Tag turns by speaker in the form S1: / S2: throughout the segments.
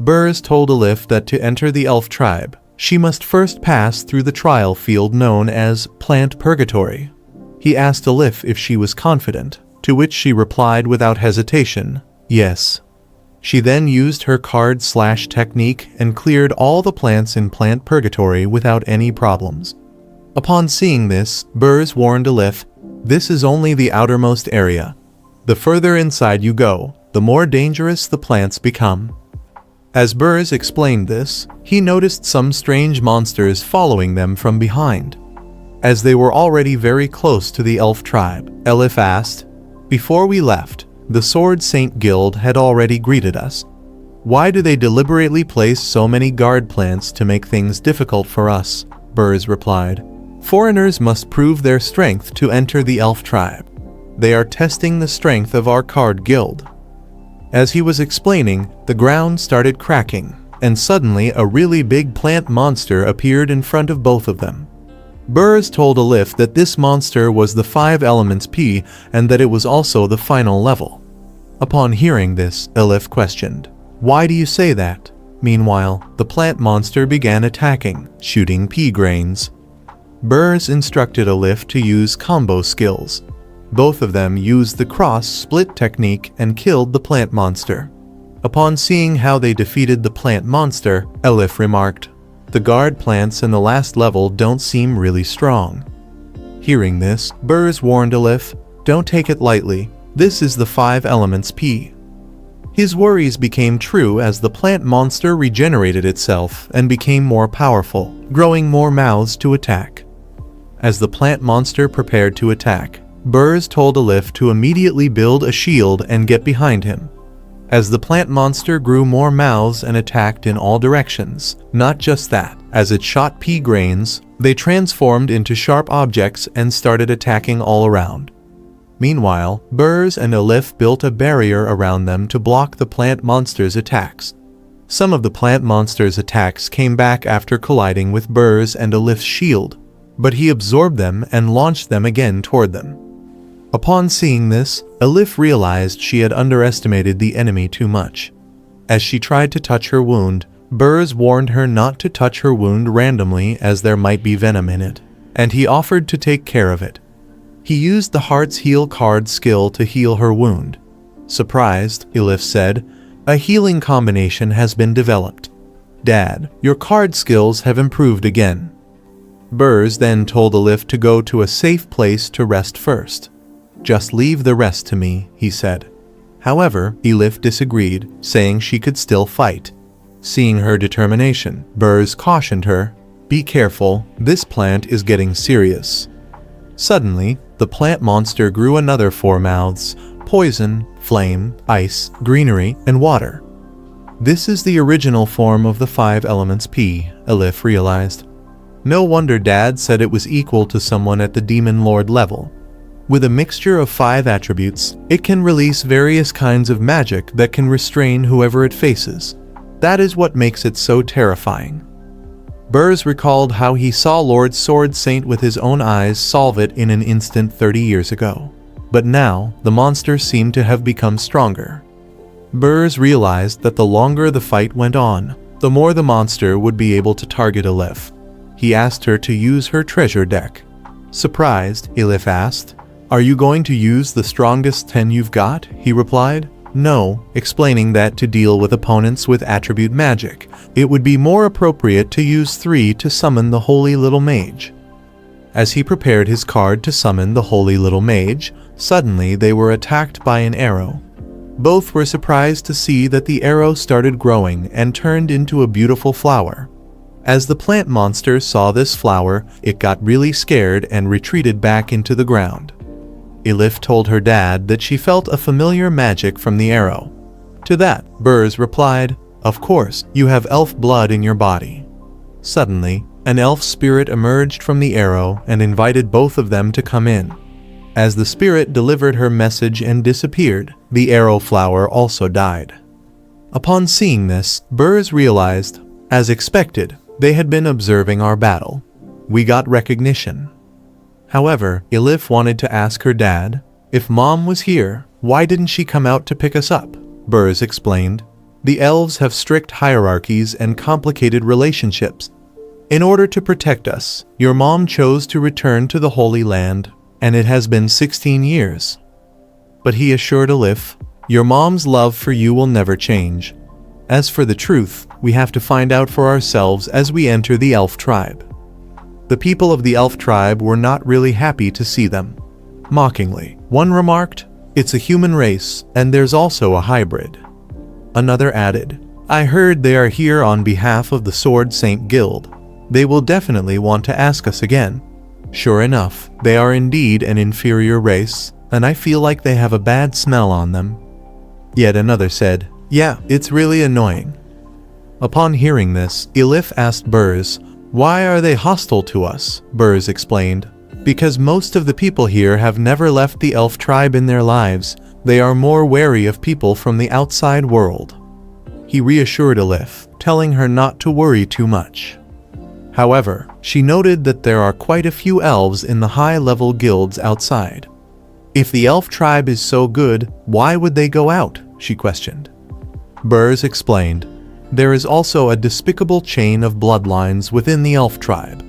S1: Burrs told Elif that to enter the elf tribe, she must first pass through the trial field known as Plant Purgatory. He asked Elif if she was confident, to which she replied without hesitation, yes. She then used her card/technique and cleared all the plants in Plant Purgatory without any problems. Upon seeing this, Burrs warned Elif, "This is only the outermost area. The further inside you go, the more dangerous the plants become." As Burrs explained this, he noticed some strange monsters following them from behind. As they were already very close to the elf tribe, Elif asked, "Before we left, the Sword Saint Guild had already greeted us. Why do they deliberately place so many guard plants to make things difficult for us?" Burrs replied, "Foreigners must prove their strength to enter the elf tribe. They are testing the strength of our card guild." As he was explaining, the ground started cracking, and suddenly a really big plant monster appeared in front of both of them. Burrs told Elif that this monster was the 5 Elements P and that it was also the final level. Upon hearing this, Elif questioned, "Why do you say that?" Meanwhile, the plant monster began attacking, shooting pea grains. Burrs instructed Elif to use combo skills. Both of them used the cross-split technique and killed the plant monster. Upon seeing how they defeated the plant monster, Elif remarked, "The guard plants in the last level don't seem really strong." Hearing this, Burrs warned Elif, "Don't take it lightly, this is the 5 Elements P." His worries became true as the plant monster regenerated itself and became more powerful, growing more mouths to attack. As the plant monster prepared to attack, Burrs told Elif to immediately build a shield and get behind him. As the plant monster grew more mouths and attacked in all directions, not just that, as it shot pea grains, they transformed into sharp objects and started attacking all around. Meanwhile, Burrs and Elif built a barrier around them to block the plant monster's attacks. Some of the plant monster's attacks came back after colliding with Burrs and Elif's shield, but he absorbed them and launched them again toward them. Upon seeing this, Elif realized she had underestimated the enemy too much. As she tried to touch her wound, Burrs warned her not to touch her wound randomly as there might be venom in it, and he offered to take care of it. He used the Heart's Heal card skill to heal her wound. Surprised, Elif said, "A healing combination has been developed. Dad, your card skills have improved again." Burrs then told Elif to go to a safe place to rest first. "Just leave the rest to me," he said. However, Elif disagreed, saying she could still fight. Seeing her determination, Burrs cautioned her, "Be careful, this plant is getting serious." Suddenly, the plant monster grew another 4 mouths: poison, flame, ice, greenery, and water. This is the original form of the 5 Elements P, Elif realized. No wonder Dad said it was equal to someone at the Demon Lord level. With a mixture of 5 attributes, it can release various kinds of magic that can restrain whoever it faces. That is what makes it so terrifying. Burrs recalled how he saw Lord Sword Saint with his own eyes solve it in an instant 30 years ago. But now, the monster seemed to have become stronger. Burrs realized that the longer the fight went on, the more the monster would be able to target Elif. He asked her to use her treasure deck. Surprised, Elif asked, "Are you going to use the strongest 10 you've got?" He replied, "No," explaining that to deal with opponents with attribute magic, it would be more appropriate to use 3 to summon the Holy Little Mage. As he prepared his card to summon the Holy Little Mage, suddenly they were attacked by an arrow. Both were surprised to see that the arrow started growing and turned into a beautiful flower. As the plant monster saw this flower, it got really scared and retreated back into the ground. Elif told her dad that she felt a familiar magic from the arrow. To that, Burrs replied, "Of course, you have elf blood in your body." Suddenly, an elf spirit emerged from the arrow and invited both of them to come in. As the spirit delivered her message and disappeared, the arrow flower also died. Upon seeing this, Burrs realized, as expected, they had been observing our battle. We got recognition. However, Elif wanted to ask her dad, "If Mom was here, why didn't she come out to pick us up?" Burrs explained, The elves have strict hierarchies and complicated relationships. In order to protect us, your mom chose to return to the Holy Land, and it has been 16 years. But he assured Alif, your mom's love for you will never change. As for the truth, we have to find out for ourselves as we enter the elf tribe. The people of the elf tribe were not really happy to see them. Mockingly, one remarked, it's a human race, and there's also a hybrid. Another added, I heard they are here on behalf of the Sword Saint Guild. They will definitely want to ask us again. Sure enough, they are indeed an inferior race, and I feel like they have a bad smell on them. Yet another said, yeah, it's really annoying. Upon hearing this, Elif asked Burz, why are they hostile to us? Burz explained, because most of the people here have never left the elf tribe in their lives. They are more wary of people from the outside world. He reassured Elif, telling her not to worry too much. However, she noted that there are quite a few elves in the high-level guilds outside. If the elf tribe is so good, why would they go out? She questioned. Burz explained, there is also a despicable chain of bloodlines within the elf tribe.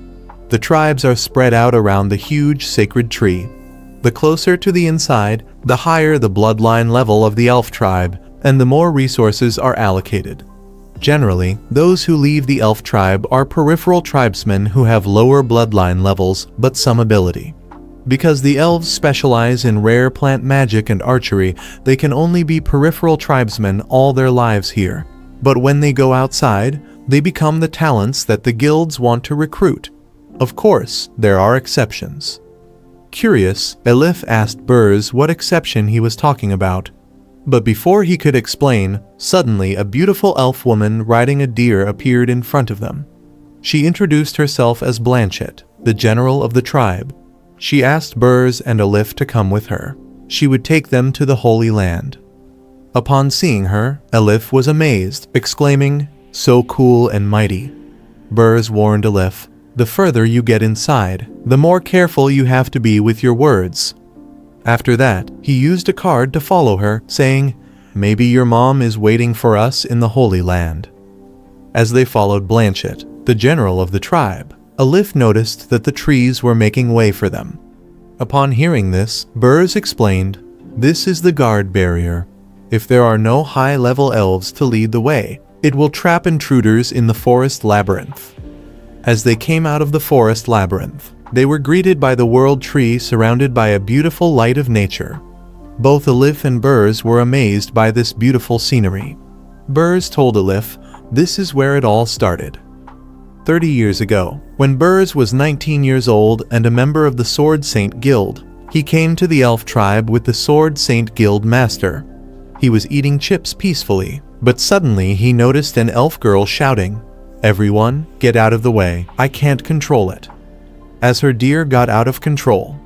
S1: The tribes are spread out around the huge sacred tree. The closer to the inside, the higher the bloodline level of the elf tribe, and the more resources are allocated. Generally, those who leave the elf tribe are peripheral tribesmen who have lower bloodline levels but some ability. Because the elves specialize in rare plant magic and archery, they can only be peripheral tribesmen all their lives here. But when they go outside, they become the talents that the guilds want to recruit. Of course, there are exceptions. Curious, Elif asked Burz what exception he was talking about. But before he could explain, suddenly a beautiful elf woman riding a deer appeared in front of them. She introduced herself as Blanchett, the general of the tribe. She asked Burz and Elif to come with her. She would take them to the Holy Land. Upon seeing her, Elif was amazed, exclaiming, so cool and mighty. Burz warned Elif, the further you get inside, the more careful you have to be with your words. After that, he used a card to follow her, saying, maybe your mom is waiting for us in the Holy Land. As they followed Blanchett, the general of the tribe, Elif noticed that the trees were making way for them. Upon hearing this, Burz explained, this is the guard barrier. If there are no high-level elves to lead the way, it will trap intruders in the forest labyrinth. As they came out of the forest labyrinth, they were greeted by the world tree surrounded by a beautiful light of nature. Both Elif and Burz were amazed by this beautiful scenery. Burz told Elif, this is where it all started. 30 years ago, when Burz was 19 years old and a member of the Sword Saint Guild, he came to the elf tribe with the Sword Saint Guild master. He was eating chips peacefully, but suddenly he noticed an elf girl shouting, everyone, get out of the way, I can't control it. As her deer got out of control.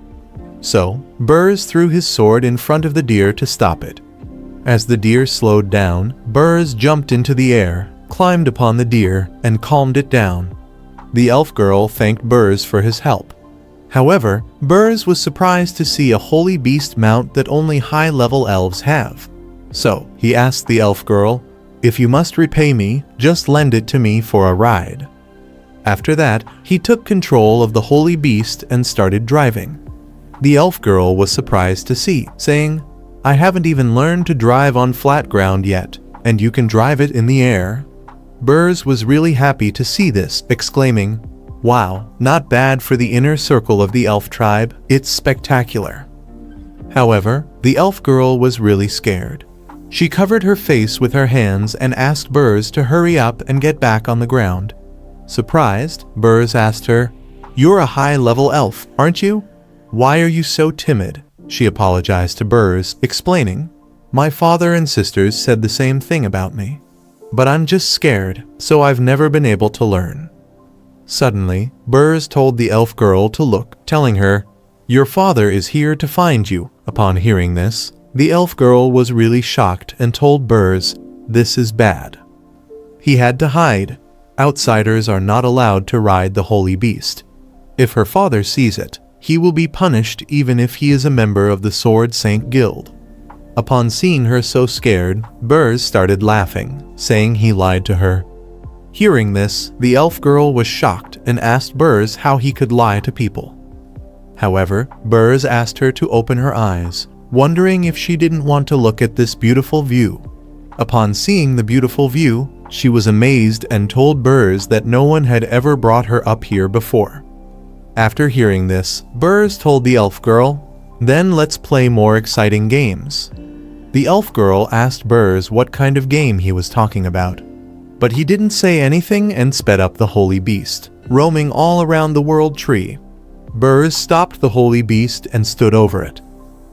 S1: So, Burz threw his sword in front of the deer to stop it. As the deer slowed down, Burz jumped into the air, climbed upon the deer, and calmed it down. The elf girl thanked Burz for his help. However, Burz was surprised to see a holy beast mount that only high-level elves have. So, he asked the elf girl, if you must repay me, just lend it to me for a ride. After that, he took control of the holy beast and started driving. The elf girl was surprised to see, saying, I haven't even learned to drive on flat ground yet, and you can drive it in the air. Burz was really happy to see this, exclaiming, wow, not bad for the inner circle of the elf tribe, it's spectacular. However, the elf girl was really scared. She covered her face with her hands and asked Burz to hurry up and get back on the ground. Surprised, Burz asked her, you're a high-level elf, aren't you? Why are you so timid? She apologized to Burz, explaining, my father and sisters said the same thing about me. But I'm just scared, so I've never been able to learn. Suddenly, Burz told the elf girl to look, telling her, your father is here to find you. Upon hearing this, the elf girl was really shocked and told Burz, this is bad. He had to hide. Outsiders are not allowed to ride the holy beast. If her father sees it, he will be punished even if he is a member of the Sword Saint Guild. Upon seeing her so scared, Burrs started laughing, saying he lied to her. Hearing this, the elf girl was shocked and asked Burrs how he could lie to people. However, Burrs asked her to open her eyes, wondering if she didn't want to look at this beautiful view. Upon seeing the beautiful view, she was amazed and told Burrs that no one had ever brought her up here before. After hearing this, Burrs told the elf girl, "Then let's play more exciting games." The elf girl asked Burrs what kind of game he was talking about. But he didn't say anything and sped up the holy beast, roaming all around the world tree. Burrs stopped the holy beast and stood over it.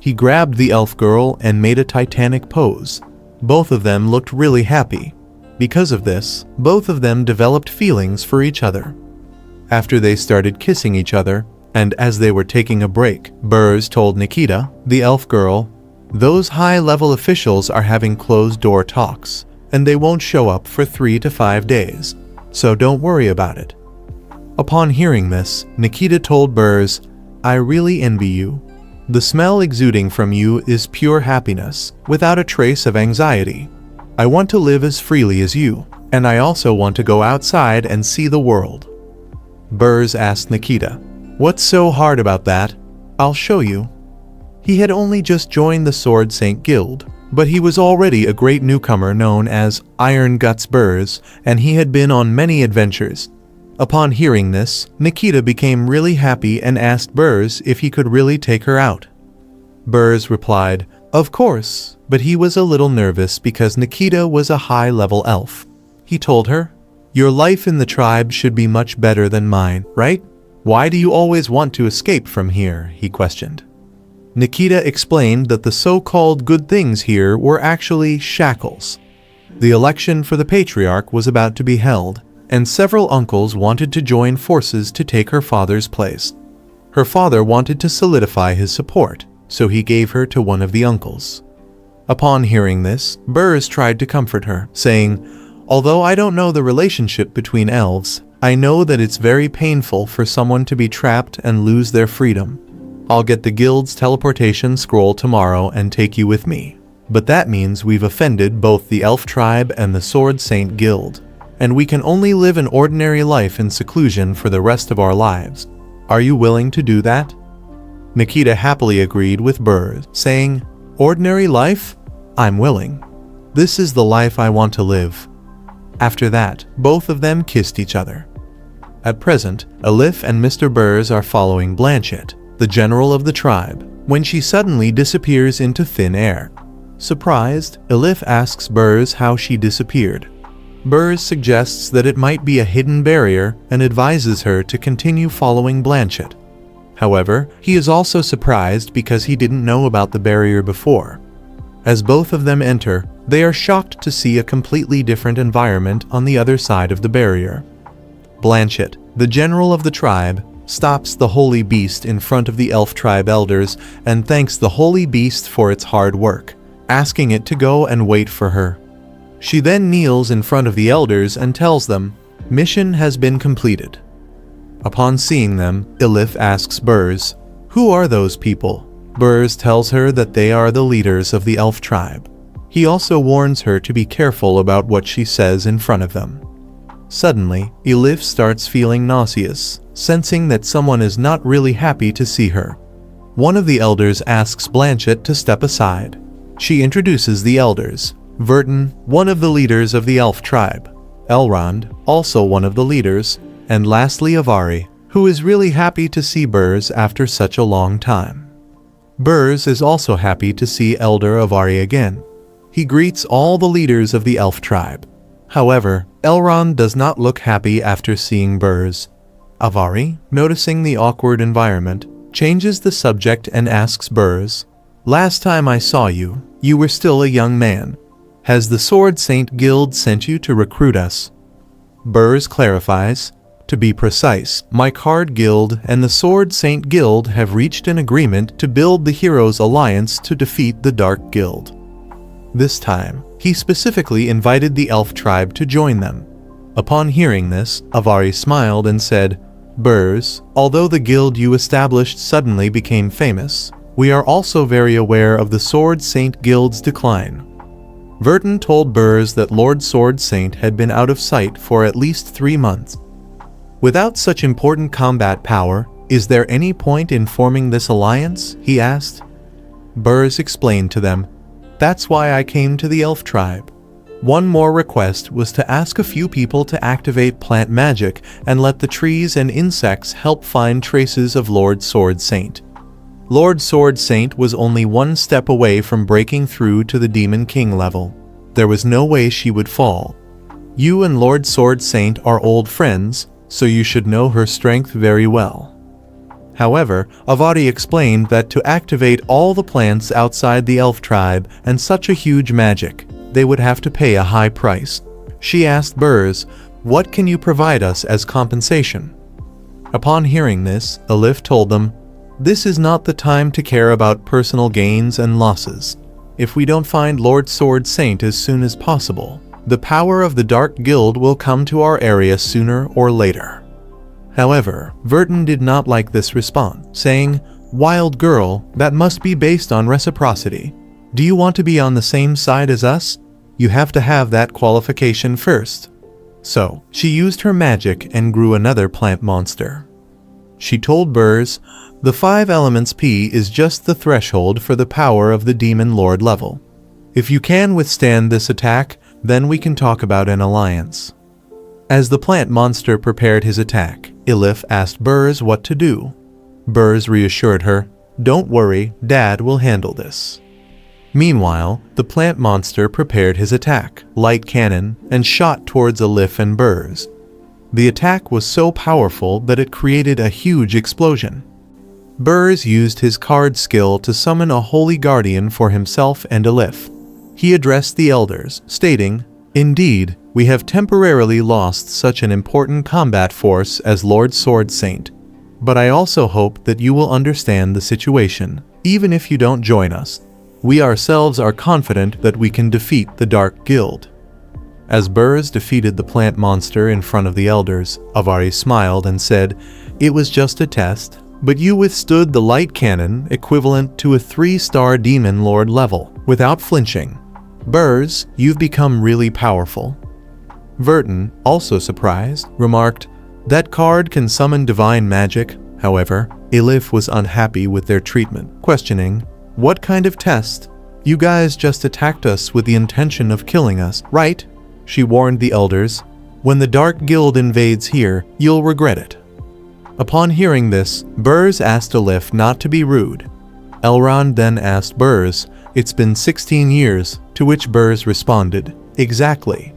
S1: He grabbed the elf girl and made a titanic pose. Both of them looked really happy. Because of this, both of them developed feelings for each other. After they started kissing each other, and as they were taking a break, Burrs told Nikita, the elf girl, "Those high-level officials are having closed-door talks, and they won't show up for 3 to 5 days, so don't worry about it." Upon hearing this, Nikita told Burrs, "I really envy you. The smell exuding from you is pure happiness, without a trace of anxiety. I want to live as freely as you, and I also want to go outside and see the world." Burrs asked Nikita, "What's so hard about that? I'll show you." He had only just joined the Sword Saint Guild, but he was already a great newcomer known as Iron Guts Burrs, and he had been on many adventures. Upon hearing this, Nikita became really happy and asked Burrs if he could really take her out. Burrs replied, "Of course," but he was a little nervous because Nikita was a high-level elf. He told her, "Your life in the tribe should be much better than mine, right? Why do you always want to escape from here?" he questioned. Nikita explained that the so-called good things here were actually shackles. The election for the patriarch was about to be held, and several uncles wanted to join forces to take her father's place. Her father wanted to solidify his support, so he gave her to one of the uncles. Upon hearing this, Burrs tried to comfort her, saying, "Although I don't know the relationship between elves, I know that it's very painful for someone to be trapped and lose their freedom. I'll get the guild's teleportation scroll tomorrow and take you with me. But that means we've offended both the elf tribe and the Sword Saint Guild, and we can only live an ordinary life in seclusion for the rest of our lives. Are you willing to do that?" Nikita happily agreed with Burrs, saying, "Ordinary life? I'm willing. This is the life I want to live." After that, both of them kissed each other. At present, Elif and Mr. Burrs are following Blanchett, the general of the tribe, when she suddenly disappears into thin air. Surprised, Elif asks Burrs how she disappeared. Burrs suggests that it might be a hidden barrier and advises her to continue following Blanchett. However, he is also surprised because he didn't know about the barrier before. As both of them enter, they are shocked to see a completely different environment on the other side of the barrier. Blanchett, the general of the tribe, stops the holy beast in front of the elf tribe elders and thanks the holy beast for its hard work, asking it to go and wait for her. She then kneels in front of the elders and tells them, "Mission has been completed." Upon seeing them, Elif asks Burrs, "Who are those people?" Burrs tells her that they are the leaders of the elf tribe. He also warns her to be careful about what she says in front of them. Suddenly, Elif starts feeling nauseous, sensing that someone is not really happy to see her. One of the elders asks Blanchett to step aside. She introduces the elders. Verton, one of the leaders of the elf tribe, Elrond, also one of the leaders, and lastly Avari, who is really happy to see Burrs after such a long time. Burrs is also happy to see Elder Avari again. He greets all the leaders of the elf tribe. However, Elrond does not look happy after seeing Burrs. Avari, noticing the awkward environment, changes the subject and asks Burrs, "Last time I saw you, you were still a young man. Has the Sword Saint Guild sent you to recruit us?" Burrs clarifies, "To be precise, my card guild and the Sword Saint Guild have reached an agreement to build the Heroes Alliance to defeat the Dark Guild." This time, he specifically invited the elf tribe to join them. Upon hearing this, Avari smiled and said, "Burrs, although the guild you established suddenly became famous, We are also very aware of the Sword Saint Guild's decline. Verton told Burrs that Lord Sword Saint had been out of sight for at least 3 months. Without such important combat power, is there any point in forming this alliance? He asked. Burrs explained to them, "That's why I came to the elf tribe. One more request was to ask a few people to activate plant magic and let the trees and insects help find traces of Lord Sword Saint. Lord Sword Saint was only 1 step away from breaking through to the Demon King level. There was no way she would fall. You and Lord Sword Saint are old friends, so you should know her strength very well." However, Avadi explained that to activate all the plants outside the elf tribe and such a huge magic, they would have to pay a high price. She asked Burrs, "What can you provide us as compensation?" Upon hearing this, Alif told them, "This is not the time to care about personal gains and losses. If we don't find Lord Sword Saint as soon as possible, the power of the Dark Guild will come to our area sooner or later." However, Verton did not like this response, saying, "Wild girl, that must be based on reciprocity. Do you want to be on the same side as us? You have to have that qualification first." So, she used her magic and grew another plant monster. She told Burrs, "The 5 elements P is just the threshold for the power of the Demon Lord level. If you can withstand this attack, then we can talk about an alliance." As the plant monster prepared his attack, Ilif asked Burrs what to do. Burrs reassured her, "Don't worry, Dad will handle this." Meanwhile, the plant monster prepared his attack, light cannon, and shot towards Alif and Burrs. The attack was so powerful that it created a huge explosion. Burrs used his card skill to summon a holy guardian for himself and Alif. He addressed the elders, stating, "Indeed, we have temporarily lost such an important combat force as Lord Sword Saint. But I also hope that you will understand the situation, even if you don't join us. We ourselves are confident that we can defeat the Dark Guild." As Burrs defeated the plant monster in front of the elders, Avari smiled and said, "It was just a test, but you withstood the light cannon equivalent to a 3-star Demon Lord level without flinching. Burrs, you've become really powerful." Verton, also surprised, remarked, "That card can summon divine magic." However, Ilif was unhappy with their treatment, questioning, "What kind of test? You guys just attacked us with the intention of killing us, right?" She warned the elders, "When the Dark Guild invades here, you'll regret it." Upon hearing this, Burrs asked Ilif not to be rude. Elrond then asked Burrs, "It's been 16 years, to which Burrs responded, "Exactly."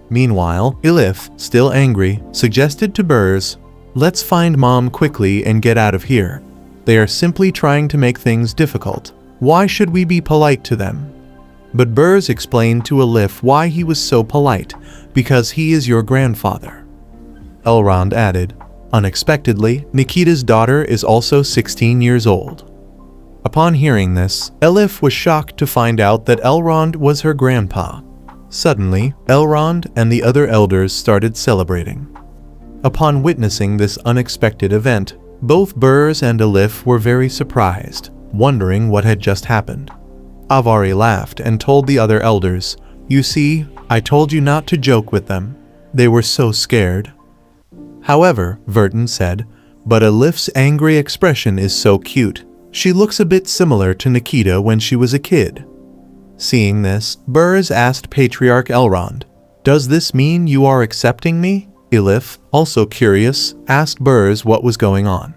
S1: Meanwhile, Ilif, still angry, suggested to Burrs, "Let's find Mom quickly and get out of here. They are simply trying to make things difficult. Why should we be polite to them?" But Burrs explained to Ilif why he was so polite, because he is your grandfather. Elrond added, "Unexpectedly, Nikita's daughter is also 16 years old." Upon hearing this, Elif was shocked to find out that Elrond was her grandpa. Suddenly, Elrond and the other elders started celebrating. Upon witnessing this unexpected event, both Burrs and Elif were very surprised, wondering what had just happened. Avari laughed and told the other elders, "You see, I told you not to joke with them. They were so scared." However, Verton said, "But Elif's angry expression is so cute. She looks a bit similar to Nikita when she was a kid." Seeing this, Burrs asked Patriarch Elrond, "Does this mean you are accepting me?" Ilif, also curious, asked Burrs what was going on.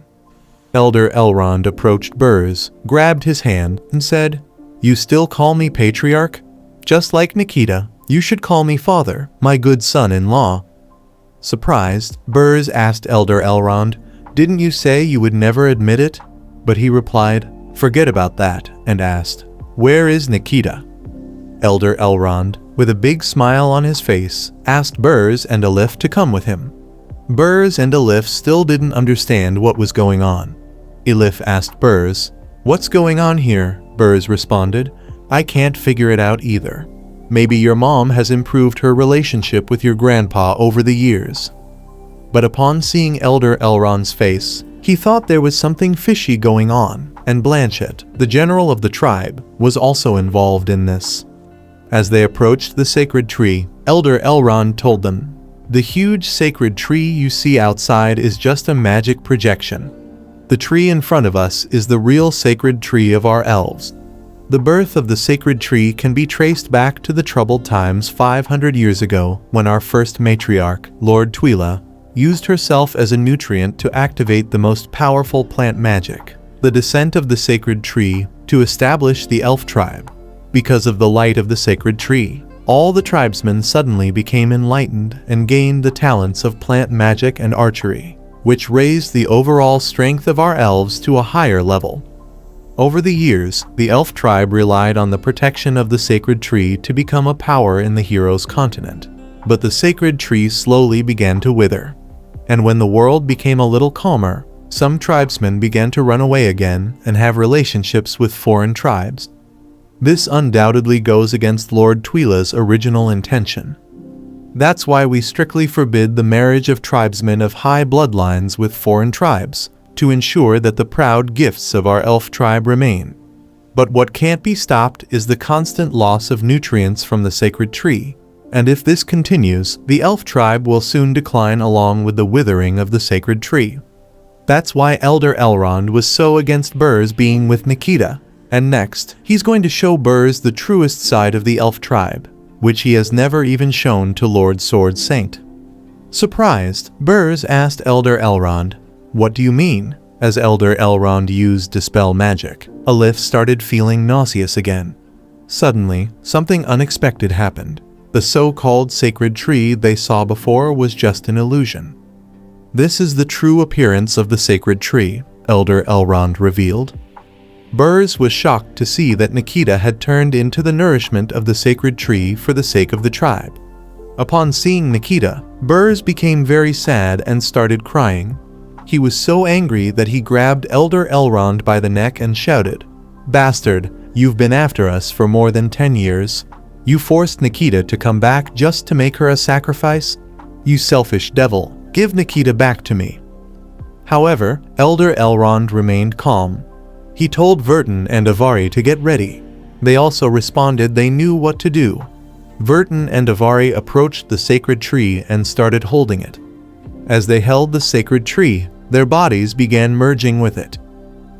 S1: Elder Elrond approached Burrs, grabbed his hand, and said, "You still call me Patriarch? Just like Nikita, you should call me Father, my good son-in-law." Surprised, Burrs asked Elder Elrond, "Didn't you say you would never admit it?" But he replied, "Forget about that," and asked, "Where is Nikita?" Elder Elrond, with a big smile on his face, asked Burrs and Ilif to come with him. Burrs and Ilif still didn't understand what was going on. Ilif asked Burrs, "What's going on here?" Burrs responded, "I can't figure it out either. Maybe your mom has improved her relationship with your grandpa over the years." But upon seeing Elder Elrond's face, he thought there was something fishy going on, and Blanchett, the general of the tribe, was also involved in this. As they approached the sacred tree, Elder Elrond told them, "The huge sacred tree you see outside is just a magic projection. The tree in front of us is the real sacred tree of our elves. The birth of the sacred tree can be traced back to the troubled times 500 years ago when our first matriarch, Lord Twyla, used herself as a nutrient to activate the most powerful plant magic, the descent of the sacred tree, to establish the elf tribe. Because of the light of the sacred tree, all the tribesmen suddenly became enlightened and gained the talents of plant magic and archery, which raised the overall strength of our elves to a higher level. Over the years, the elf tribe relied on the protection of the sacred tree to become a power in the heroes' continent. But the sacred tree slowly began to wither. And when the world became a little calmer, some tribesmen began to run away again and have relationships with foreign tribes. This undoubtedly goes against Lord Twyla's original intention. That's why we strictly forbid the marriage of tribesmen of high bloodlines with foreign tribes, to ensure that the proud gifts of our elf tribe remain. But what can't be stopped is the constant loss of nutrients from the sacred tree, and if this continues, the elf tribe will soon decline along with the withering of the sacred tree. That's why Elder Elrond was so against Burrs being with Nikita, and next, he's going to show Burrs the truest side of the elf tribe, which he has never even shown to Lord Sword Saint. Surprised, Burrs asked Elder Elrond, "What do you mean?" As Elder Elrond used Dispel Magic, Alif started feeling nauseous again. Suddenly, something unexpected happened. The so-called sacred tree they saw before was just an illusion. "This is the true appearance of the sacred tree," Elder Elrond revealed. Burrs was shocked to see that Nikita had turned into the nourishment of the sacred tree for the sake of the tribe. Upon seeing Nikita, Burrs became very sad and started crying. He was so angry that he grabbed Elder Elrond by the neck and shouted, "Bastard, you've been after us for more than 10 years. You forced Nikita to come back just to make her a sacrifice? You selfish devil, give Nikita back to me." However, Elder Elrond remained calm. He told Verton and Avari to get ready. They also responded they knew what to do. Verton and Avari approached the sacred tree and started holding it. As they held the sacred tree, their bodies began merging with it.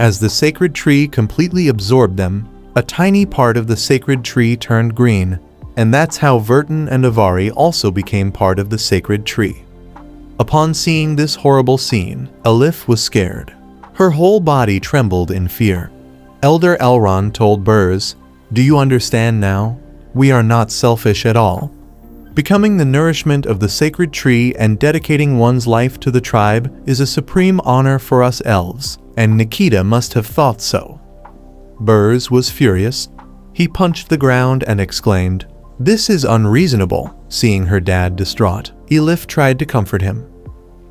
S1: As the sacred tree completely absorbed them, a tiny part of the sacred tree turned green, and that's how Verton and Avari also became part of the sacred tree. Upon seeing this horrible scene, Alif was scared. Her whole body trembled in fear. Elder Elrond told Burrs, "Do you understand now? We are not selfish at all. Becoming the nourishment of the sacred tree and dedicating one's life to the tribe is a supreme honor for us elves, and Nikita must have thought so." Burrs was furious. He punched the ground and exclaimed, "This is unreasonable." Seeing her dad distraught, Elif tried to comfort him.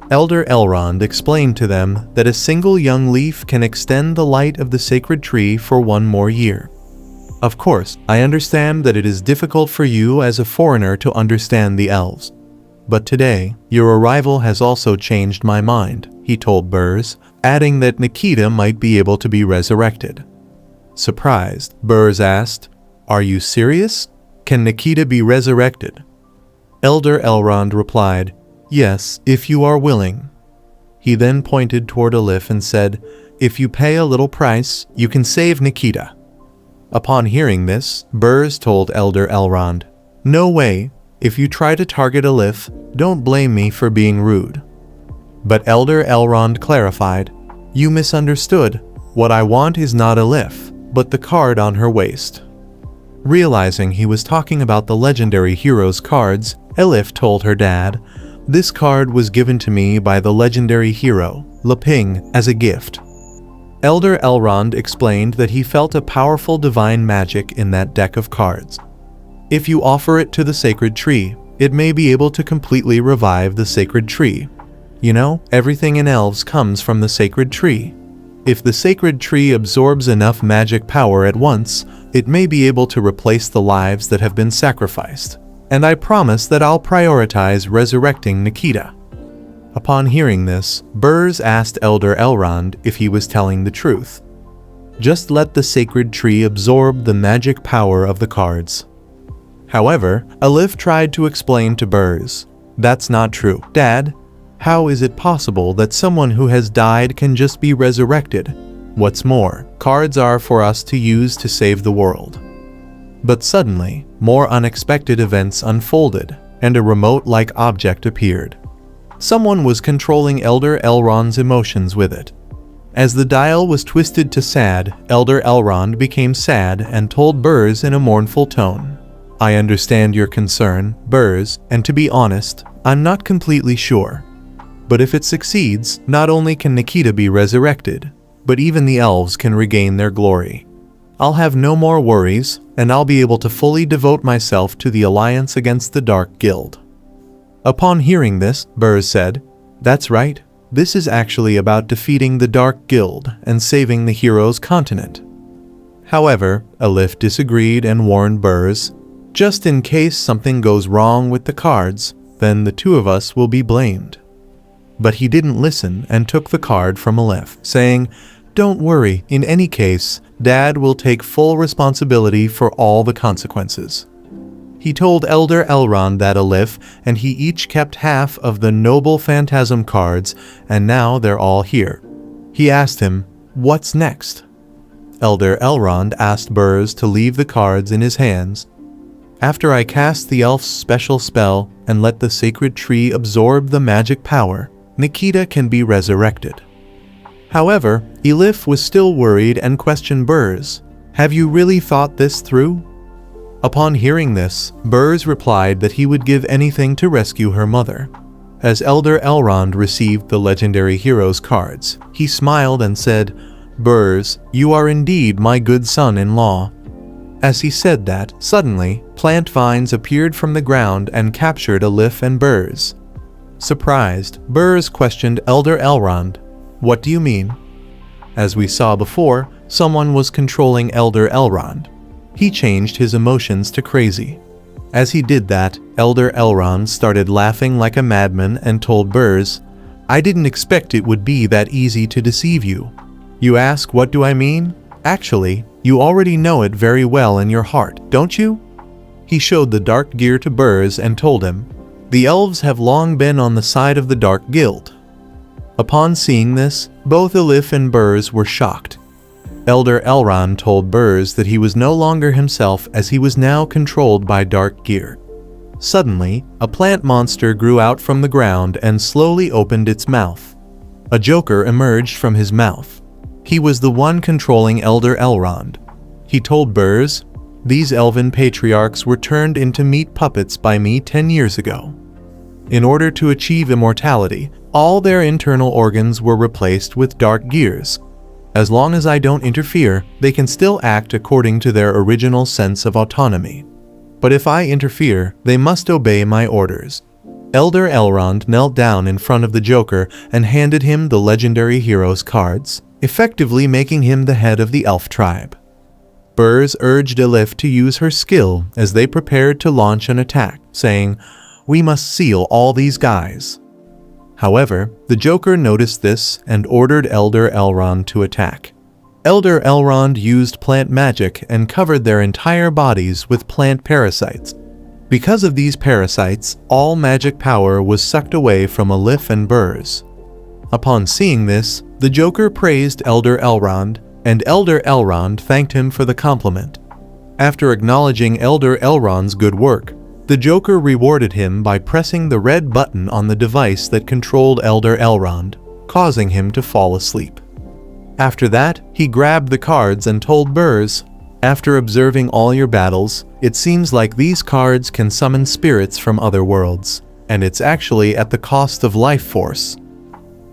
S1: Elder Elrond explained to them that a single young leaf can extend the light of the sacred tree for one more year. "Of course, I understand that it is difficult for you as a foreigner to understand the elves. But today, your arrival has also changed my mind," he told Burrs, adding that Nikita might be able to be resurrected. Surprised, Burrs asked, "Are you serious? Can Nikita be resurrected?" Elder Elrond replied, "Yes, if you are willing." He then pointed toward Alif and said, "If you pay a little price, you can save Nikita." Upon hearing this, Burrs told Elder Elrond, "No way. If you try to target Alif, don't blame me for being rude." But Elder Elrond clarified, "You misunderstood. What I want is not Alif, but the card on her waist." Realizing he was talking about the legendary hero's cards, Elif told her dad, "This card was given to me by the legendary hero, Leping, as a gift." Elder Elrond explained that he felt a powerful divine magic in that deck of cards. If you offer it to the sacred tree, it may be able to completely revive the sacred tree. You know, everything in elves comes from the sacred tree. If the sacred tree absorbs enough magic power at once, it may be able to replace the lives that have been sacrificed. And I promise that I'll prioritize resurrecting Nikita. Upon hearing this, Burrs asked Elder Elrond if he was telling the truth. Just let the sacred tree absorb the magic power of the cards. However, Alif tried to explain to Burrs, "That's not true, Dad. How is it possible that someone who has died can just be resurrected? What's more, cards are for us to use to save the world." But suddenly, more unexpected events unfolded, and a remote-like object appeared. Someone was controlling Elder Elrond's emotions with it. As the dial was twisted to sad, Elder Elrond became sad and told Burrs in a mournful tone, "I understand your concern, Burrs, and to be honest, I'm not completely sure. But if it succeeds, not only can Nikita be resurrected, but even the elves can regain their glory. I'll have no more worries, and I'll be able to fully devote myself to the alliance against the Dark Guild." Upon hearing this, Burrs said, "That's right. This is actually about defeating the Dark Guild and saving the hero's continent." However, Alif disagreed and warned Burrs, "Just in case something goes wrong with the cards, then the two of us will be blamed." But he didn't listen and took the card from Alif, saying, "Don't worry, in any case, Dad will take full responsibility for all the consequences." He told Elder Elrond that Alif and he each kept half of the noble phantasm cards, and now they're all here. He asked him, "What's next?" Elder Elrond asked Burrs to leave the cards in his hands. "After I cast the elf's special spell and let the sacred tree absorb the magic power, Nikita can be resurrected." However, Alif was still worried and questioned Burrs, "Have you really thought this through?" Upon hearing this, Burrs replied that he would give anything to rescue her mother. As Elder Elrond received the legendary hero's cards, he smiled and said, "Burrs, you are indeed my good son-in-law." As he said that, suddenly, plant vines appeared from the ground and captured Alif and Burrs. Surprised, Burrs questioned Elder Elrond, "What do you mean?" As we saw before, someone was controlling Elder Elrond. He changed his emotions to crazy. As he did that, Elder Elrond started laughing like a madman and told Burrs, "I didn't expect it would be that easy to deceive you. You ask, what do I mean? Actually, you already know it very well in your heart, don't you?" He showed the dark gear to Burrs and told him, "The elves have long been on the side of the Dark Guild." Upon seeing this, both Alif and Burrs were shocked. Elder Elrond told Burrs that he was no longer himself, as he was now controlled by dark gear. Suddenly, a plant monster grew out from the ground and slowly opened its mouth. A joker emerged from his mouth. He was the one controlling Elder Elrond. He told Burrs, "These elven patriarchs were turned into meat puppets by me 10 years ago. In order to achieve immortality, all their internal organs were replaced with dark gears. As long as I don't interfere, they can still act according to their original sense of autonomy. But if I interfere, they must obey my orders." Elder Elrond knelt down in front of the Joker and handed him the legendary hero's cards, effectively making him the head of the elf tribe. Burrs urged Alif to use her skill as they prepared to launch an attack, saying, "We must seal all these guys." However, the Joker noticed this and ordered Elder Elrond to attack. Elder Elrond used plant magic and covered their entire bodies with plant parasites. Because of these parasites, all magic power was sucked away from Alif and Burrs. Upon seeing this, the Joker praised Elder Elrond, and Elder Elrond thanked him for the compliment. After acknowledging Elder Elrond's good work, the Joker rewarded him by pressing the red button on the device that controlled Elder Elrond, causing him to fall asleep. After that, he grabbed the cards and told Burrs, "After observing all your battles, it seems like these cards can summon spirits from other worlds, and it's actually at the cost of life force."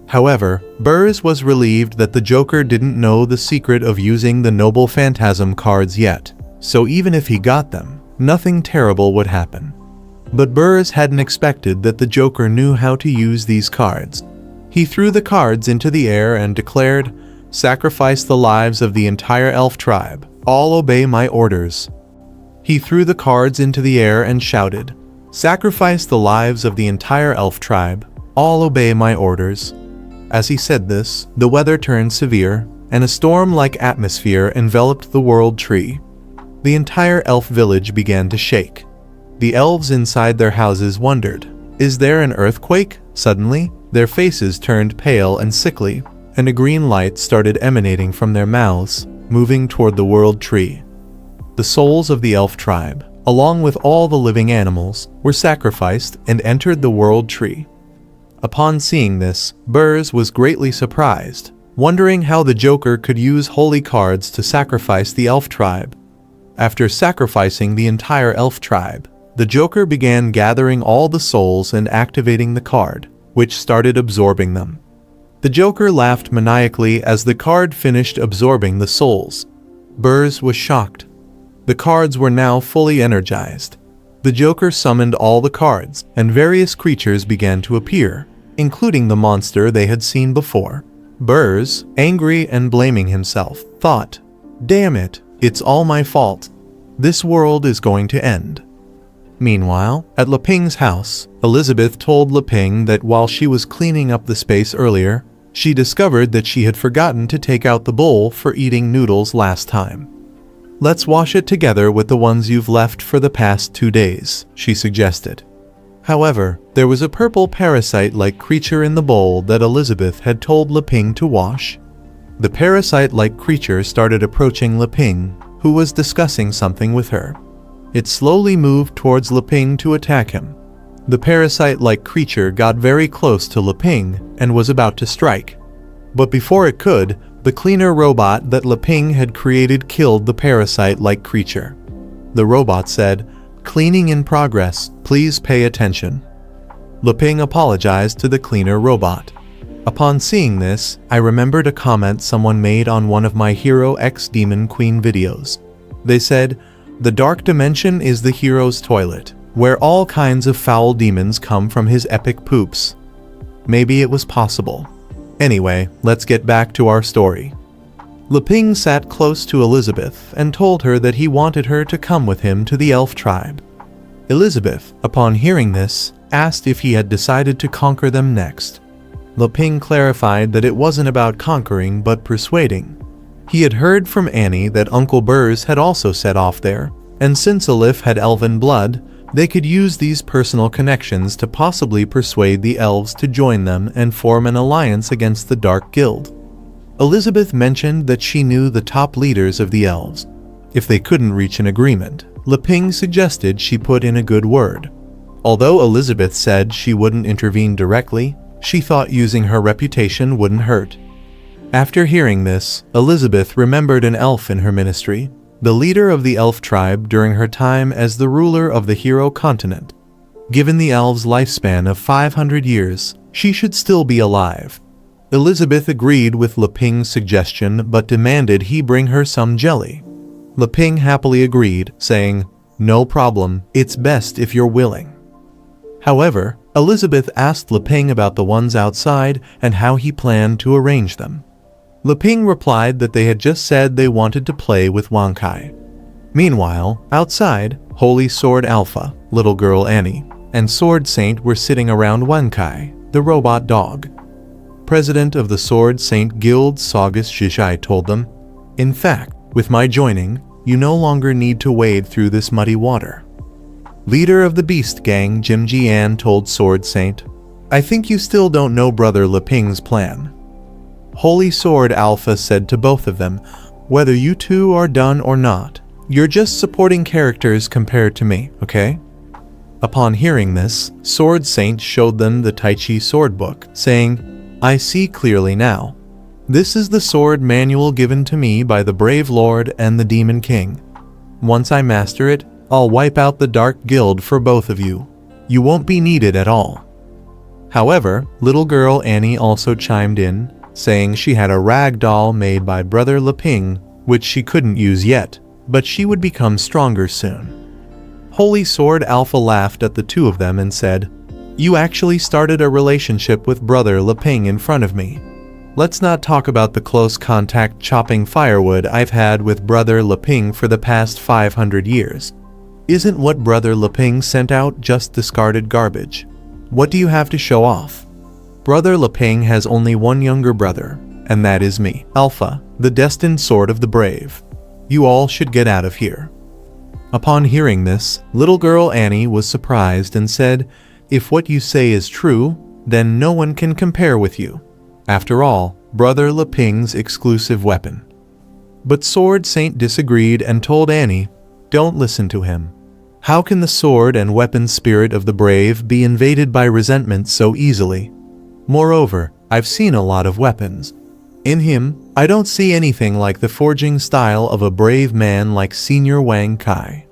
S1: However, Burrs was relieved that the Joker didn't know the secret of using the Noble Phantasm cards yet, so even if he got them, nothing terrible would happen. But Burrs hadn't expected that the Joker knew how to use these cards. He threw the cards into the air and declared, "Sacrifice the lives of the entire elf tribe. All obey my orders." He threw the cards into the air and shouted, "Sacrifice the lives of the entire elf tribe. All obey my orders." As he said this, the weather turned severe, and a storm-like atmosphere enveloped the world tree. The entire elf village began to shake. The elves inside their houses wondered, "Is there an earthquake?" Suddenly, their faces turned pale and sickly, and a green light started emanating from their mouths, moving toward the world tree. The souls of the elf tribe, along with all the living animals, were sacrificed and entered the world tree. Upon seeing this, Burrs was greatly surprised, wondering how the Joker could use holy cards to sacrifice the elf tribe. After sacrificing the entire elf tribe, the Joker began gathering all the souls and activating the card, which started absorbing them. The Joker laughed maniacally as the card finished absorbing the souls. Burrs was shocked. The cards were now fully energized. The Joker summoned all the cards, and various creatures began to appear, including the monster they had seen before. Burrs, angry and blaming himself, thought, "Damn it, it's all my fault. This world is going to end." Meanwhile, at Leping's house, Elizabeth told Leping that while she was cleaning up the space earlier, she discovered that she had forgotten to take out the bowl for eating noodles last time. "Let's wash it together with the ones you've left for the past 2 days, she suggested. However, there was a purple parasite-like creature in the bowl that Elizabeth had told Leping to wash. The parasite-like creature started approaching Leping, who was discussing something with her. It slowly moved towards Leping to attack him. The parasite-like creature got very close to Leping and was about to strike. But before it could, the cleaner robot that Leping had created killed the parasite-like creature. The robot said, "Cleaning in progress, please pay attention." Leping apologized to the cleaner robot. Upon seeing this, I remembered a comment someone made on one of my Hero X Demon Queen videos. They said, "The dark dimension is the hero's toilet, where all kinds of foul demons come from his epic poops." Maybe it was possible. Anyway, let's get back to our story. Leping sat close to Elizabeth and told her that he wanted her to come with him to the elf tribe. Elizabeth, upon hearing this, asked if he had decided to conquer them next. Leping clarified that it wasn't about conquering but persuading. He had heard from Annie that Uncle Burrs had also set off there, and since Elif had elven blood, they could use these personal connections to possibly persuade the elves to join them and form an alliance against the Dark Guild. Elizabeth mentioned that she knew the top leaders of the elves. If they couldn't reach an agreement, Leping suggested she put in a good word. Although Elizabeth said she wouldn't intervene directly, she thought using her reputation wouldn't hurt. After hearing this, Elizabeth remembered an elf in her ministry, the leader of the elf tribe during her time as the ruler of the Hero continent. Given the elves' lifespan of 500 years, she should still be alive. Elizabeth agreed with Leping's suggestion but demanded he bring her some jelly. Leping happily agreed, saying, "No problem, it's best if you're willing." However, Elizabeth asked Leping about the ones outside and how he planned to arrange them. Leping replied that they had just said they wanted to play with Wankai. Meanwhile, outside, Holy Sword Alpha, Little Girl Annie, and Sword Saint were sitting around Wankai, the robot dog. President of the Sword Saint Guild Saugus Shishai told them, "In fact, with my joining, you no longer need to wade through this muddy water." Leader of the Beast Gang Jim Jian told Sword Saint, "I think you still don't know Brother Leping's plan." Holy Sword Alpha said to both of them, "Whether you two are done or not, you're just supporting characters compared to me, okay?" Upon hearing this, Sword Saint showed them the Tai Chi sword book, saying, "I see clearly now. This is the sword manual given to me by the Brave Lord and the Demon King. Once I master it, I'll wipe out the Dark Guild for both of you. You won't be needed at all." However, little girl Annie also chimed in, saying she had a rag doll made by Brother Leping, which she couldn't use yet, but she would become stronger soon. Holy Sword Alpha laughed at the two of them and said, "You actually started a relationship with Brother Leping in front of me. Let's not talk about the close contact chopping firewood I've had with Brother Leping for the past 500 years. Isn't what Brother Leping sent out just discarded garbage? What do you have to show off? Brother Leping has only one younger brother, and that is me, Alpha, the destined sword of the brave. You all should get out of here." Upon hearing this, little girl Annie was surprised and said, "If what you say is true, then no one can compare with you. After all, Brother Leping's exclusive weapon." But Sword Saint disagreed and told Annie, "Don't listen to him. How can the sword and weapon spirit of the brave be invaded by resentment so easily? Moreover, I've seen a lot of weapons. In him, I don't see anything like the forging style of a brave man like Senior Wang Kai."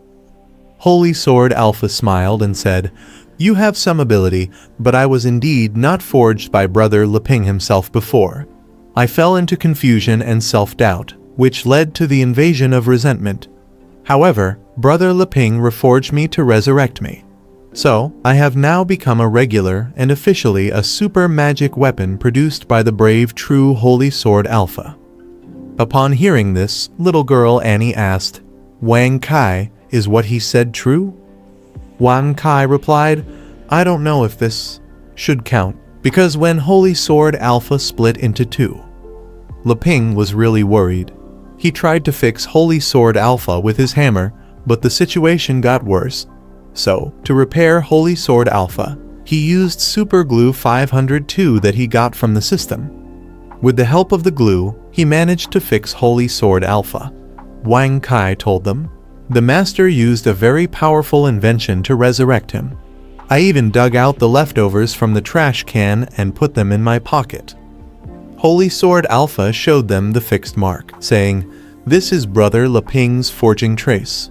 S1: Holy Sword Alpha smiled and said, "You have some ability, but I was indeed not forged by Brother Leping himself before. I fell into confusion and self-doubt, which led to the invasion of resentment. However, Brother Leping reforged me to resurrect me. So, I have now become a regular and officially a super magic weapon produced by the brave true Holy Sword Alpha." Upon hearing this, little girl Annie asked, "Wang Kai, is what he said true?" Wang Kai replied, "I don't know if this should count, because when Holy Sword Alpha split into two, Leping was really worried. He tried to fix Holy Sword Alpha with his hammer, but the situation got worse. So, to repair Holy Sword Alpha, he used super glue 502 that he got from the system. With the help of the glue, he managed to fix Holy Sword Alpha." Wang Kai told them, "The master used a very powerful invention to resurrect him. I even dug out the leftovers from the trash can and put them in my pocket." Holy Sword Alpha showed them the fixed mark, saying, "This is Brother Leping's forging trace."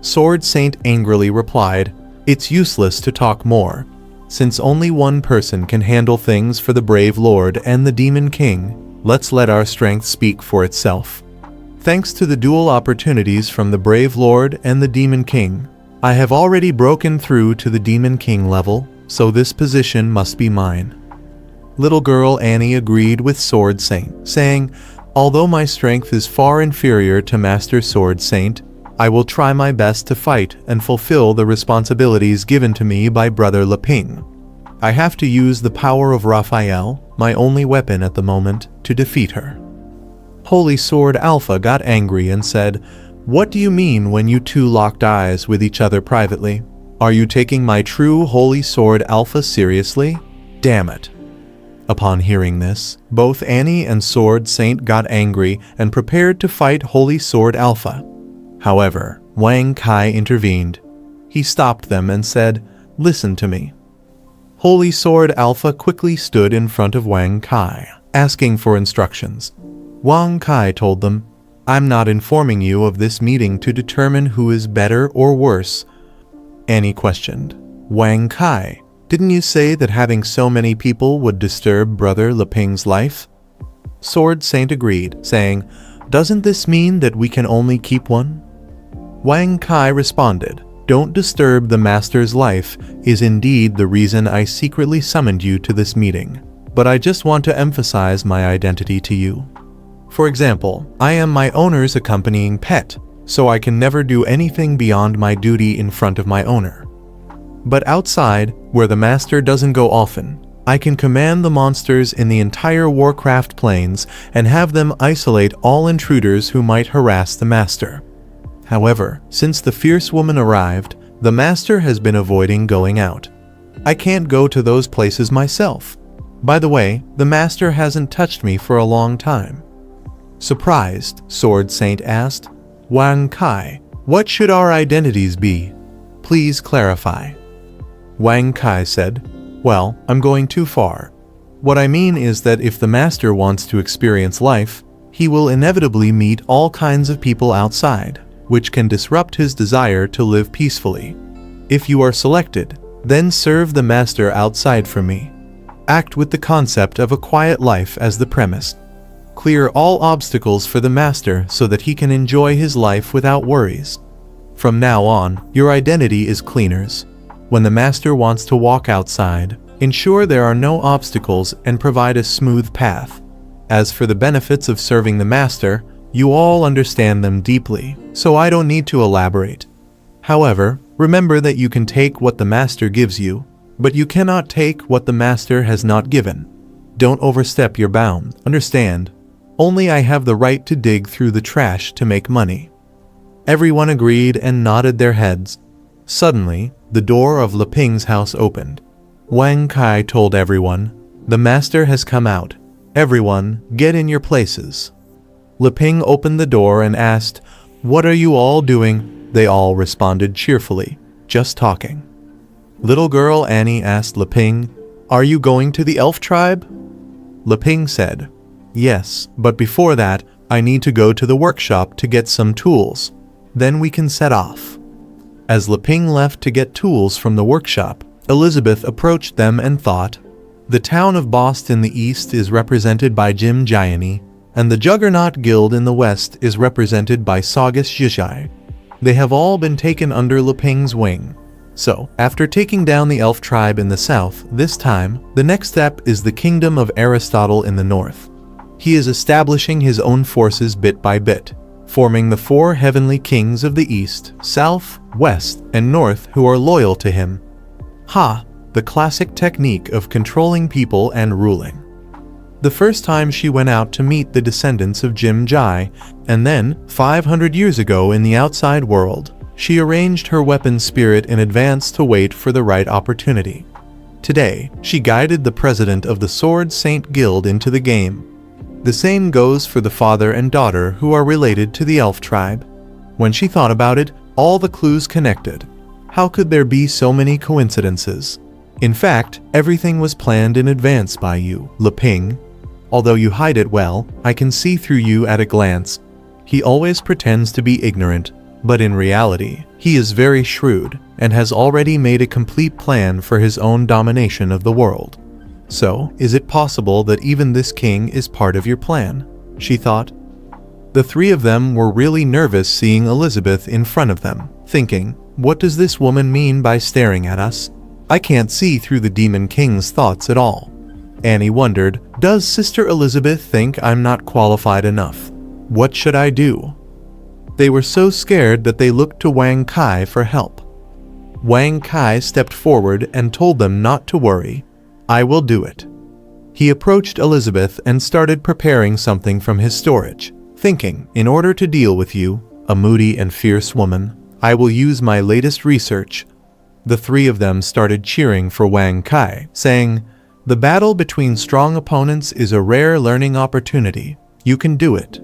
S1: Sword Saint angrily replied, "It's useless to talk more. Since only one person can handle things for the brave lord and the demon king, let's let our strength speak for itself. Thanks to the dual opportunities from the brave lord and the demon king, I have already broken through to the demon king level, so this position must be mine." Little girl Annie agreed with Sword Saint, saying, "Although my strength is far inferior to Master Sword Saint, I will try my best to fight and fulfill the responsibilities given to me by Brother Leping. I have to use the power of Raphael, my only weapon at the moment, to defeat her." Holy Sword Alpha got angry and said, "What do you mean when you two locked eyes with each other privately? Are you taking my true Holy Sword Alpha seriously? Damn it." Upon hearing this, both Annie and Sword Saint got angry and prepared to fight Holy Sword Alpha. However, Wang Kai intervened. He stopped them and said, "Listen to me." Holy Sword Alpha quickly stood in front of Wang Kai, asking for instructions. Wang Kai told them, "I'm not informing you of this meeting to determine who is better or worse." Annie questioned, "Wang Kai, didn't you say that having so many people would disturb Brother Leping's life?" Sword Saint agreed, saying, "Doesn't this mean that we can only keep one?" Wang Kai responded, "Don't disturb the master's life is indeed the reason I secretly summoned you to this meeting, but I just want to emphasize my identity to you. For example, I am my owner's accompanying pet, so I can never do anything beyond my duty in front of my owner. But outside, where the master doesn't go often, I can command the monsters in the entire Warcraft plains and have them isolate all intruders who might harass the master. However, since the fierce woman arrived, the master has been avoiding going out. I can't go to those places myself. By the way, the master hasn't touched me for a long time." Surprised, Sword Saint asked, "Wang Kai, what should our identities be? Please clarify." Wang Kai said, "Well, I'm going too far. What I mean is that if the master wants to experience life, he will inevitably meet all kinds of people outside, which can disrupt his desire to live peacefully. If you are selected, then serve the master outside for me. Act with the concept of a quiet life as the premise. Clear all obstacles for the master so that he can enjoy his life without worries. From now on, your identity is cleaners. When the master wants to walk outside, ensure there are no obstacles and provide a smooth path. As for the benefits of serving the master, you all understand them deeply, so I don't need to elaborate. However, remember that you can take what the master gives you, but you cannot take what the master has not given. Don't overstep your bounds, understand? Only I have the right to dig through the trash to make money." Everyone agreed and nodded their heads. Suddenly, the door of Leping's house opened. Wang Kai told everyone, "The master has come out. Everyone, get in your places." Leping opened the door and asked, "What are you all doing?" They all responded cheerfully, "Just talking." Little girl Annie asked Leping, "Are you going to the elf tribe?" Leping said, "Yes, but before that, I need to go to the workshop to get some tools. Then we can set off." As Leping left to get tools from the workshop, Elizabeth approached them and thought, "The town of Bost in the east is represented by Jim Jiani, and the Juggernaut Guild in the west is represented by Saugus Zhizhai. They have all been taken under Leping's wing. So, after taking down the elf tribe in the south, this time, the next step is the kingdom of Aristotle in the north. He is establishing his own forces bit by bit, forming the 4 heavenly kings of the east, south, west, and north who are loyal to him. Ha! The classic technique of controlling people and ruling. The first time she went out to meet the descendants of Jim Jai, and then, 500 years ago in the outside world, she arranged her weapon spirit in advance to wait for the right opportunity. Today, she guided the president of the Sword Saint Guild into the game. The same goes for the father and daughter who are related to the elf tribe. When she thought about it, all the clues connected. How could there be so many coincidences? In fact, everything was planned in advance by you, Leping. Although you hide it well, I can see through you at a glance. He always pretends to be ignorant, but in reality, he is very shrewd and has already made a complete plan for his own domination of the world. So, is it possible that even this king is part of your plan? She thought. The 3 of them were really nervous seeing Elizabeth in front of them, thinking, "What does this woman mean by staring at us? I can't see through the Demon King's thoughts at all." Annie wondered, "Does Sister Elizabeth think I'm not qualified enough? What should I do?" They were so scared that they looked to Wang Kai for help. Wang Kai stepped forward and told them not to worry. "I will do it." He approached Elizabeth and started preparing something from his storage, thinking, "In order to deal with you, a moody and fierce woman, I will use my latest research." The 3 of them started cheering for Wang Kai, saying, "The battle between strong opponents is a rare learning opportunity. You can do it."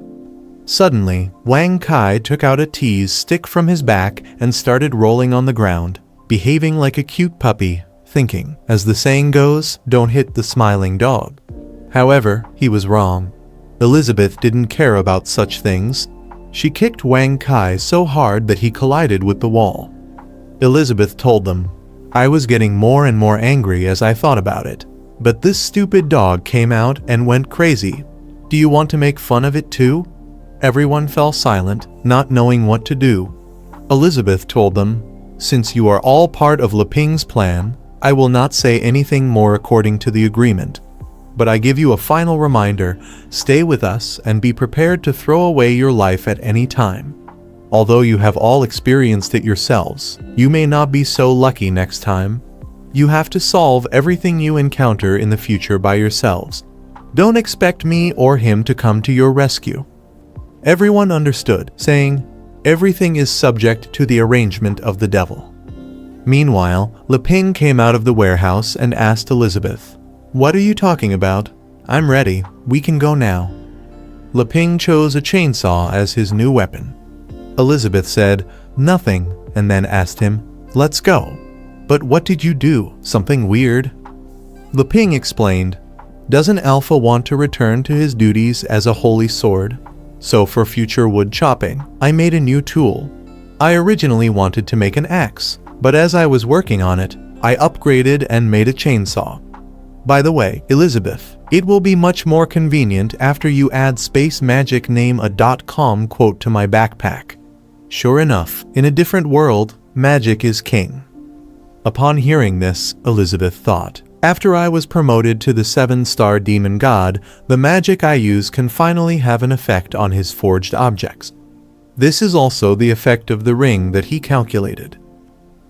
S1: Suddenly, Wang Kai took out a tease stick from his back and started rolling on the ground, behaving like a cute puppy, thinking, as the saying goes, "Don't hit the smiling dog." However, he was wrong. Elizabeth didn't care about such things. She kicked Wang Kai so hard that he collided with the wall. Elizabeth told them, "I was getting more and more angry as I thought about it. But this stupid dog came out and went crazy. Do you want to make fun of it too?" Everyone fell silent, not knowing what to do. Elizabeth told them, "Since you are all part of Leping's plan, I will not say anything more according to the agreement. But I give you a final reminder, stay with us and be prepared to throw away your life at any time. Although you have all experienced it yourselves, you may not be so lucky next time. You have to solve everything you encounter in the future by yourselves. Don't expect me or him to come to your rescue." Everyone understood, saying, "Everything is subject to the arrangement of the devil." Meanwhile, Leping came out of the warehouse and asked Elizabeth, "What are you talking about? I'm ready. We can go now." Leping chose a chainsaw as his new weapon. Elizabeth said, "Nothing," and then asked him, "Let's go." "But what did you do? Something weird?" Leping explained, "Doesn't Alpha want to return to his duties as a holy sword? So for future wood chopping, I made a new tool. I originally wanted to make an axe, but as I was working on it, I upgraded and made a chainsaw. By the way, Elizabeth, it will be much more convenient after you add space magic name a .com quote to my backpack." Sure enough, in a different world, magic is king. Upon hearing this, Elizabeth thought, "After I was promoted to the 7-star demon god, the magic I use can finally have an effect on his forged objects. This is also the effect of the ring that he calculated."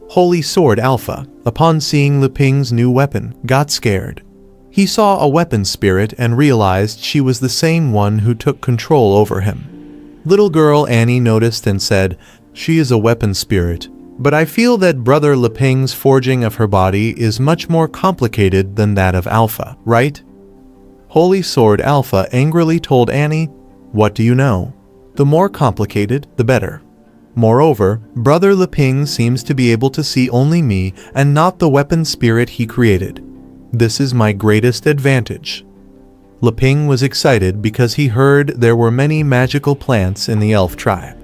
S1: Holy Sword Alpha, upon seeing Leping's new weapon, got scared. He saw a weapon spirit and realized she was the same one who took control over him. Little girl Annie noticed and said, "She is a weapon spirit, but I feel that Brother Leping's forging of her body is much more complicated than that of Alpha, right?" Holy Sword Alpha angrily told Annie, "What do you know? The more complicated, the better. Moreover, Brother Leping seems to be able to see only me and not the weapon spirit he created. This is my greatest advantage." Leping was excited because he heard there were many magical plants in the elf tribe.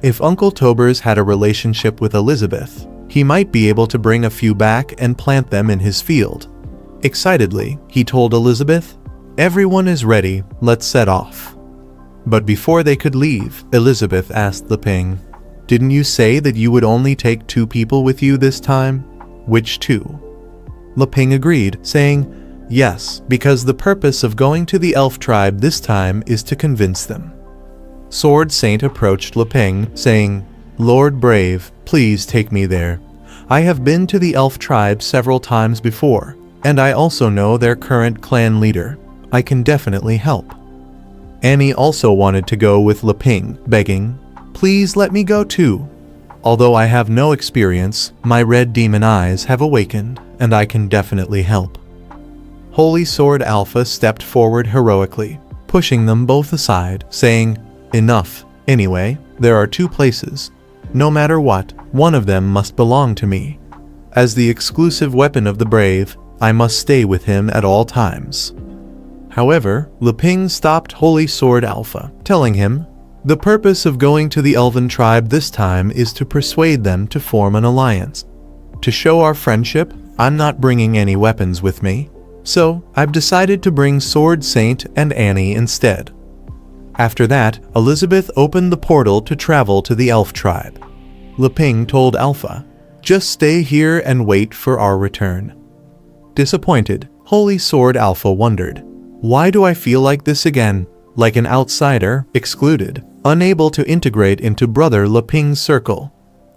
S1: If Uncle Tobers had a relationship with Elizabeth, he might be able to bring a few back and plant them in his field. Excitedly, he told Elizabeth, "Everyone is ready, let's set off." But before they could leave, Elizabeth asked Leping, "Didn't you say that you would only take 2 people with you this time? Which 2? Leping agreed, saying, "Yes, because the purpose of going to the elf tribe this time is to convince them." Sword Saint approached Leping, saying, "Lord Brave, please take me there. I have been to the elf tribe several times before, and I also know their current clan leader. I can definitely help." Annie also wanted to go with Leping, begging, "Please let me go too. Although I have no experience, my red demon eyes have awakened, and I can definitely help." Holy Sword Alpha stepped forward heroically, pushing them both aside, saying, "Enough. Anyway, there are 2 places. No matter what, one of them must belong to me. As the exclusive weapon of the brave, I must stay with him at all times." However, Leping stopped Holy Sword Alpha, telling him, "The purpose of going to the elven tribe this time is to persuade them to form an alliance. To show our friendship, I'm not bringing any weapons with me, so I've decided to bring Sword Saint and Annie instead." After that, Elizabeth opened the portal to travel to the elf tribe. Leping told Alpha, "Just stay here and wait for our return." Disappointed, Holy Sword Alpha wondered, "Why do I feel like this again? Like an outsider, excluded, unable to integrate into Brother Leping's circle.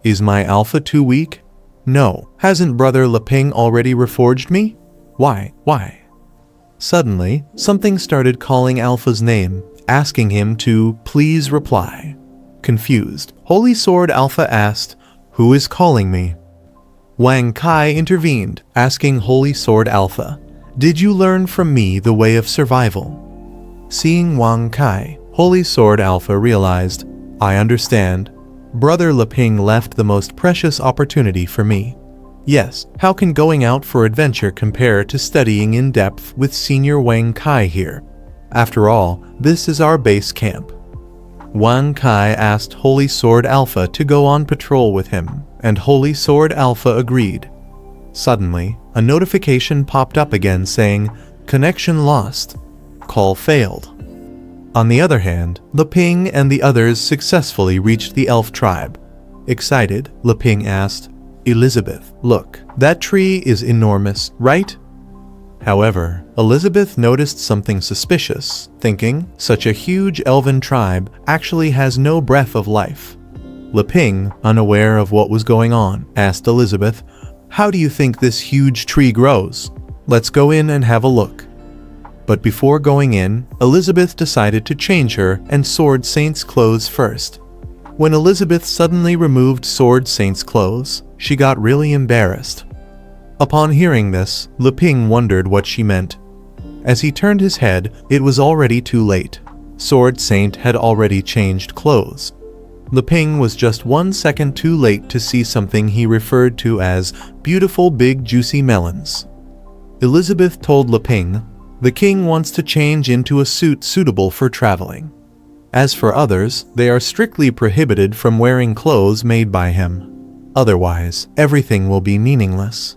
S1: Is my Alpha too weak? No, hasn't Brother Leping already reforged me? Why? Suddenly, something started calling Alpha's name, asking him to please reply. Confused, Holy Sword Alpha asked, "Who is calling me?" Wang Kai intervened, asking Holy Sword Alpha, "Did you learn from me the way of survival?" Seeing Wang Kai, Holy Sword Alpha realized, "I understand. Brother Leping left the most precious opportunity for me. Yes, how can going out for adventure compare to studying in depth with Senior Wang Kai here? After all, this is our base camp." Wang Kai asked Holy Sword Alpha to go on patrol with him, and Holy Sword Alpha agreed. Suddenly, a notification popped up again saying, "Connection lost. Call failed." On the other hand, Leping and the others successfully reached the elf tribe. Excited, Leping asked, "Elizabeth, look, that tree is enormous, right?" However, Elizabeth noticed something suspicious, thinking, such a huge elven tribe actually has no breath of life. Leping, unaware of what was going on, asked Elizabeth, "How do you think this huge tree grows? Let's go in and have a look." But before going in, Elizabeth decided to change her and Sword Saint's clothes first. When Elizabeth suddenly removed Sword Saint's clothes, she got really embarrassed. Upon hearing this, Leping wondered what she meant. As he turned his head, it was already too late. Sword Saint had already changed clothes. Leping was just 1 second too late to see something he referred to as beautiful big juicy melons. Elizabeth told Leping, "The king wants to change into a suit suitable for traveling. As for others, they are strictly prohibited from wearing clothes made by him. Otherwise, everything will be meaningless."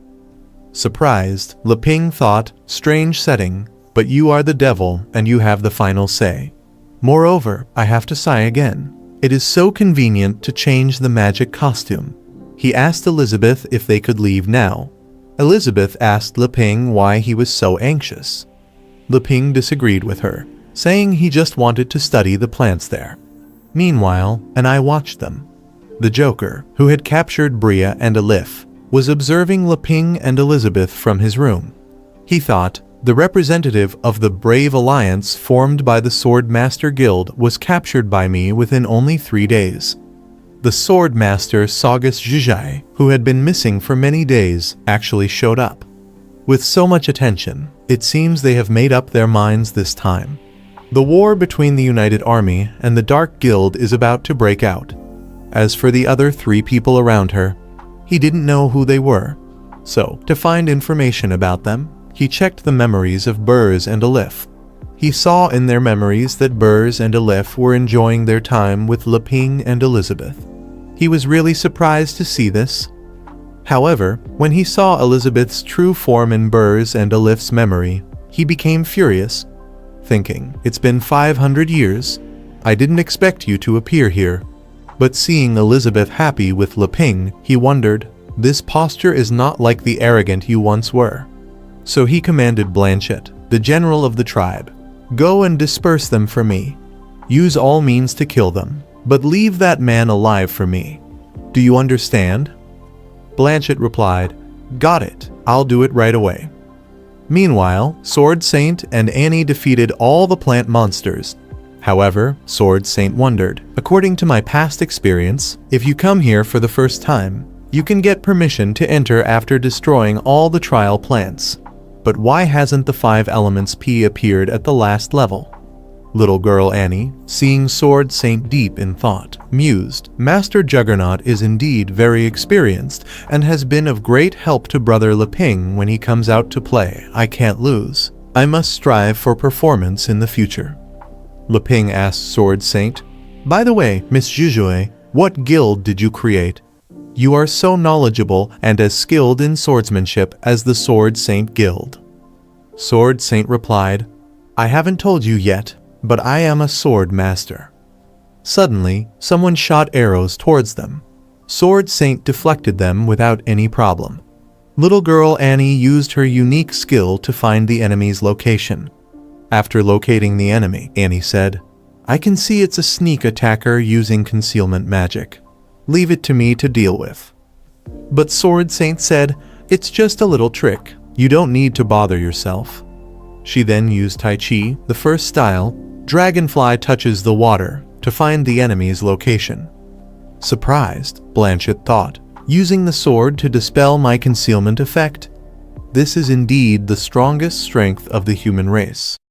S1: Surprised, Leping thought, "Strange setting, but you are the devil and you have the final say. Moreover, I have to sigh again. It is so convenient to change the magic costume." He asked Elizabeth if they could leave now. Elizabeth asked Leping why he was so anxious. Leping disagreed with her, saying he just wanted to study the plants there. Meanwhile, an eye watched them. The Joker, who had captured Bria and Alif, was observing Leping and Elizabeth from his room. He thought, The representative of the brave alliance formed by the Sword Master Guild was captured by me within only 3 days. The Sword Master Saugus Jujai, who had been missing for many days, actually showed up. With so much attention, it seems they have made up their minds this time. The war between the United Army and the Dark Guild is about to break out. As for the other 3 people around her, he didn't know who they were. So, to find information about them, he checked the memories of Burrs and Alif. He saw in their memories that Burrs and Alif were enjoying their time with Leping and Elizabeth. He was really surprised to see this. However, when he saw Elizabeth's true form in Burrs and Alif's memory, he became furious, thinking, "It's been 500 years. I didn't expect you to appear here." But seeing Elizabeth happy with Leping, he wondered, "This posture is not like the arrogant you once were." So he commanded Blanchett, the general of the tribe, "Go and disperse them for me. Use all means to kill them, but leave that man alive for me. Do you understand?" Blanchett replied, "Got it. I'll do it right away." Meanwhile, Sword Saint and Annie defeated all the plant monsters. However, Sword Saint wondered, "According to my past experience, if you come here for the first time, you can get permission to enter after destroying all the trial plants. But why hasn't the 5 elements P appeared at the last level?" Little girl Annie, seeing Sword Saint deep in thought, mused, "Master Juggernaut is indeed very experienced and has been of great help to Brother Leping when he comes out to play. I can't lose. I must strive for performance in the future." Leping asked Sword Saint, "By the way, Miss Jujue, what guild did you create? You are so knowledgeable and as skilled in swordsmanship as the Sword Saint Guild." Sword Saint replied, "I haven't told you yet, but I am a sword master." Suddenly, someone shot arrows towards them. Sword Saint deflected them without any problem. Little girl Annie used her unique skill to find the enemy's location. After locating the enemy, Annie said, "I can see it's a sneak attacker using concealment magic. Leave it to me to deal with." But Sword Saint said, "It's just a little trick. You don't need to bother yourself." She then used Tai Chi, the first style, Dragonfly touches the water, to find the enemy's location. Surprised, Blanchett thought, "Using the sword to dispel my concealment effect? This is indeed the strongest strength of the human race."